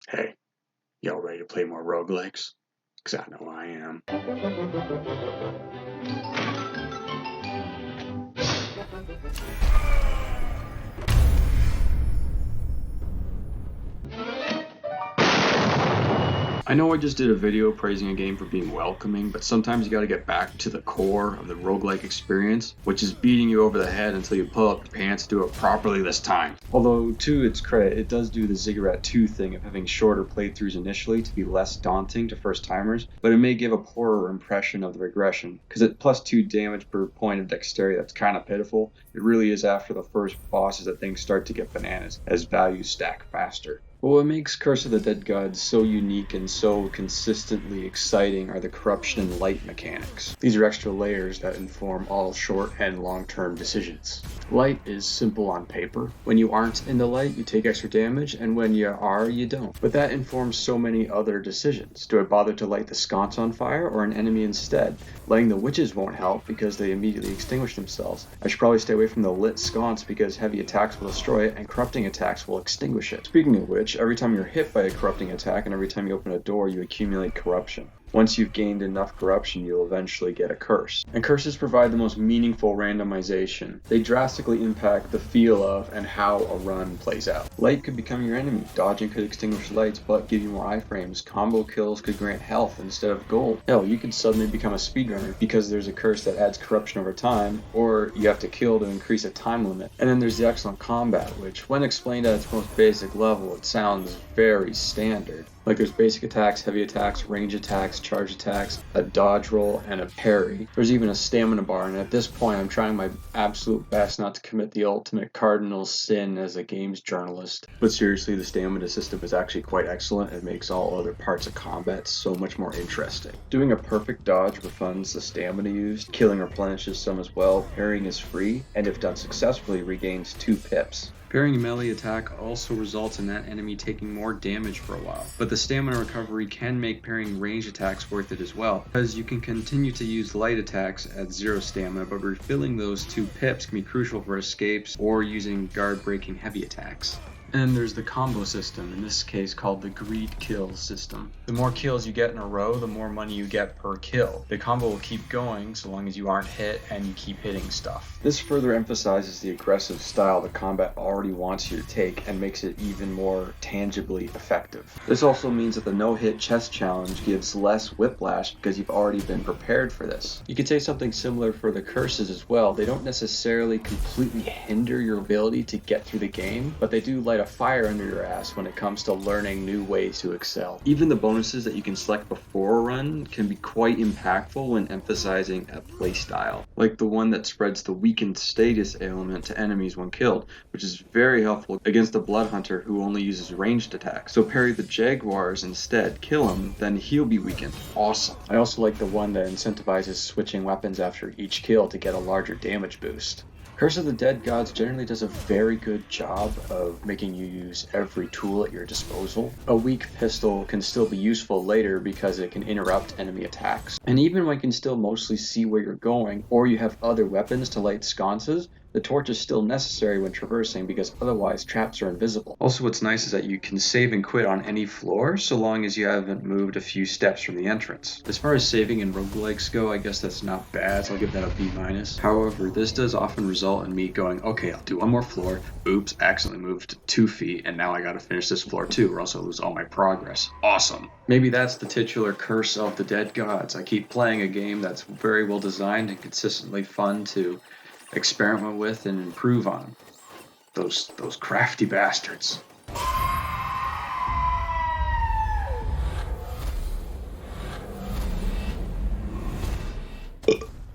Hey, y'all ready to play more roguelikes? Because I know I am. I know I just did a video praising a game for being welcoming, but sometimes you gotta get back to the core of the roguelike experience, which is beating you over the head until you pull up your pants and do it properly this time. Although, to its credit, it does do the Ziggurat 2 thing of having shorter playthroughs initially to be less daunting to first-timers, but it may give a poorer impression of the regression, because at plus 2 damage per point of dexterity that's kinda pitiful. It really is after the first bosses that things start to get bananas, as values stack faster. But what makes Curse of the Dead Gods so unique and so consistently exciting are the corruption and light mechanics. These are extra layers that inform all short and long-term decisions. Light is simple on paper. When you aren't in the light, you take extra damage, and when you are, you don't. But that informs so many other decisions. Do I bother to light the sconce on fire or an enemy instead? Lighting the witches won't help because they immediately extinguish themselves. I should probably stay away from the lit sconce because heavy attacks will destroy it and corrupting attacks will extinguish it. Speaking of which, every time you're hit by a corrupting attack and every time you open a door, you accumulate corruption. Once you've gained enough corruption, you'll eventually get a curse. And curses provide the most meaningful randomization. They drastically impact the feel of and how a run plays out. Light could become your enemy. Dodging could extinguish lights, but give you more iframes. Combo kills could grant health instead of gold. Hell, you could suddenly become a speedrunner because there's a curse that adds corruption over time, or you have to kill to increase a time limit. And then there's the excellent combat, which, when explained at its most basic level, it sounds very standard. Like there's basic attacks, heavy attacks, range attacks, charge attacks, a dodge roll, and a parry. There's even a stamina bar, and at this point I'm trying my absolute best not to commit the ultimate cardinal sin as a games journalist. But seriously, the stamina system is actually quite excellent and makes all other parts of combat so much more interesting. Doing a perfect dodge refunds the stamina used, killing replenishes some as well, parrying is free, and if done successfully regains 2 pips. Parrying a melee attack also results in that enemy taking more damage for a while, but the stamina recovery can make parrying range attacks worth it as well, because you can continue to use light attacks at 0 stamina, but refilling those 2 pips can be crucial for escapes or using guard-breaking heavy attacks. And there's the combo system, in this case called the greed kill system. The more kills you get in a row, the more money you get per kill. The combo will keep going so long as you aren't hit and you keep hitting stuff. This further emphasizes the aggressive style the combat already wants you to take and makes it even more tangibly effective. This also means that the no-hit chest challenge gives less whiplash because you've already been prepared for this. You could say something similar for the curses as well. They don't necessarily completely hinder your ability to get through the game, but they do light a fire under your ass when it comes to learning new ways to excel. Even the bonuses that you can select before a run can be quite impactful when emphasizing a playstyle, like the one that spreads the weakened status ailment to enemies when killed, which is very helpful against the blood hunter who only uses ranged attacks. So parry the jaguars instead, kill him, then he'll be weakened. Awesome. I also like the one that incentivizes switching weapons after each kill to get a larger damage boost. Curse of the Dead Gods generally does a very good job of making you use every tool at your disposal. A weak pistol can still be useful later because it can interrupt enemy attacks. And even when you can still mostly see where you're going, or you have other weapons to light sconces, the torch is still necessary when traversing because otherwise traps are invisible. Also, what's nice is that you can save and quit on any floor so long as you haven't moved a few steps from the entrance. As far as saving and roguelikes go, I guess that's not bad, so I'll give that a B-. However, this does often result in me going, okay, I'll do one more floor, oops, accidentally moved 2 feet, and now I gotta finish this floor too, or else I'll lose all my progress. Awesome. Maybe that's the titular Curse of the Dead Gods. I keep playing a game that's very well designed and consistently fun to experiment with and improve on. Those crafty bastards.